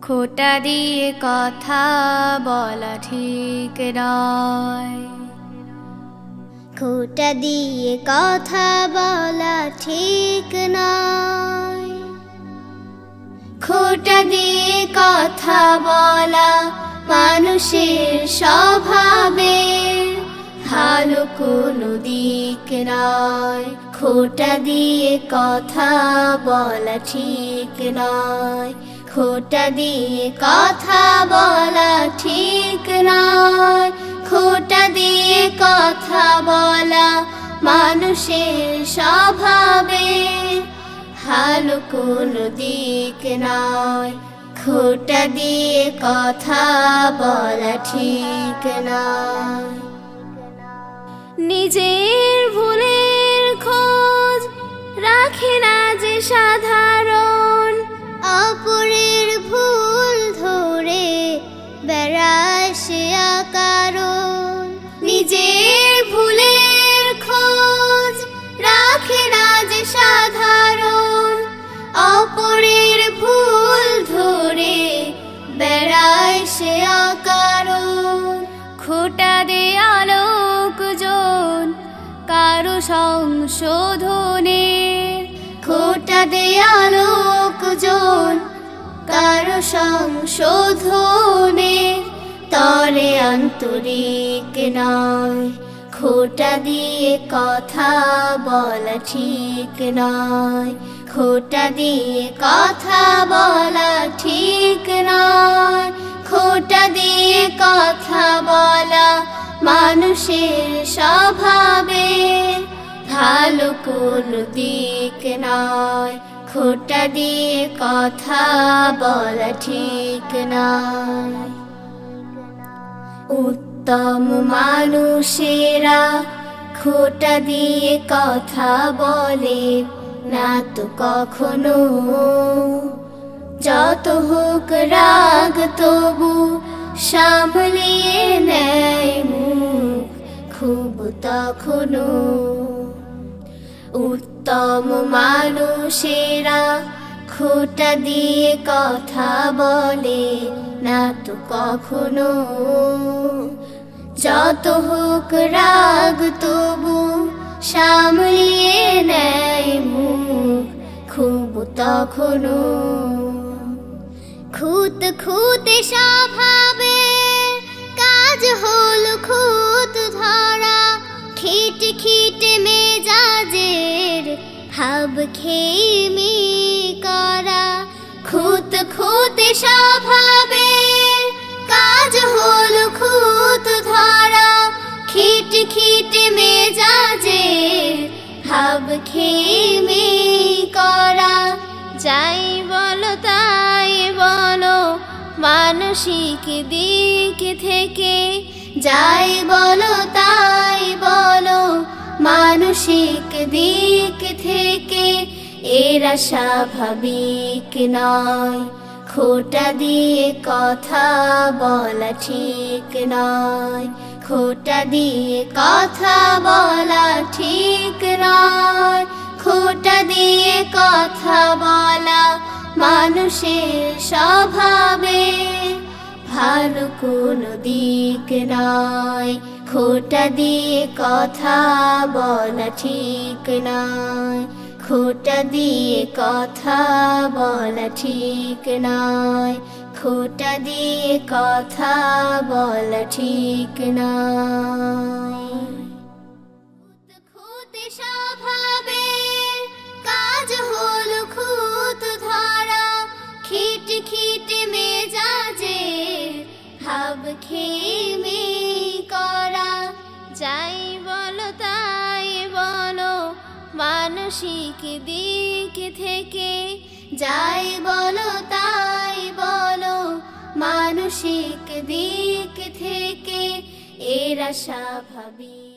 খোঁটা দিয়ে কথা বলা ঠিক নয়। খোঁটা দিয়ে কথা বলা ঠিক নয়। খোঁটা দিয়ে কথা বলা মানুষের স্বভাবে ভালো কোনো দিক নয়। খোঁটা দিয়ে কথা বলা ঠিক নয়। খোঁটা দিয়ে কথা বলা ঠিক নয়। খোঁটা দিয়ে কথা বলা মানুষের স্বভাবে ভালো কোনো দিক নয়। খোঁটা দিয়ে কথা বলা ঠিক নয়। নিজের ভুলের খোঁজ রাখে না যে সাধারণ, অপরের ভুল ধরে বেড়ায় সে অকারণ। নিজের ভুলের খোঁজ রাখে না যে সাধারণ, অপরের ভুল ধরে বেড়ায় সে অকারণ। খোঁটা দেয়া লোকজন কারো সংশোধনের, খোঁটা দেয়া লোকজন কারো সংশোধনের তরে আন্তরিক নয়। খোঁটা দিয়ে কথা বলা ঠিক নয়। খোঁটা দিয়ে কথা বলা ঠিক নয়। খোঁটা দিয়ে কথা বলা মানুষের স্বভাবে ভালো কোনো দিক নয়। খোঁটা দিয়ে কথা বলা ঠিক নয়। উত্তম মানুষেরা খোঁটা দিয়ে কথা বলে না তো কখনো। যত হোক রাগ তবু সামলিয়ে নেয় মুখ খুব তখনো। উত্তম মানুষেরা খোঁটা দিয়ে কথা বলে না তো কখনো। যত হোক রাগ তবু সামলিয়ে নেয় মুখ খুব তখনো। খুঁত খুঁতে স্বভাবে কাজ হলো খুঁত ধরা, খিট খিট মেজাজের ভাব খেমি করা। খুঁত খুঁতে স্বভাবে কাজ হলো খুঁত ধরা, খিট খিট মেজাজের ভাব খেমি করা। যাই বলো তাই বলো মানসিক দিক থেকে, যাই বলো তাই বলো মানসিক দিক থেকে এরা স্বাভাবিক নয়। খোঁটা দিয়ে কথা বলা ঠিক নয়। খোঁটা দিয়ে কথা বলা ঠিক নয়। খোঁটা দিয়ে কথা বলা মানুষের স্বভাবে ভালো কোনো দিক নয়। খোঁটা দিয়ে কথা বলা ঠিক নয়। খোঁটা দিয়ে কথা বলা ঠিক নয়। খোঁটা দিয়ে কথা বলা ঠিক নয়। খুঁতে স্বভাবে কাজ হলো খুঁত ধরা, খিট খিট মেজাজের ভাব খেমি করা। যাই বলো তাই বলো মানসিক দিক থেকে, যাই বলো তাই বলো মানসিক দিক থেকে এরা স্বাভাবিক।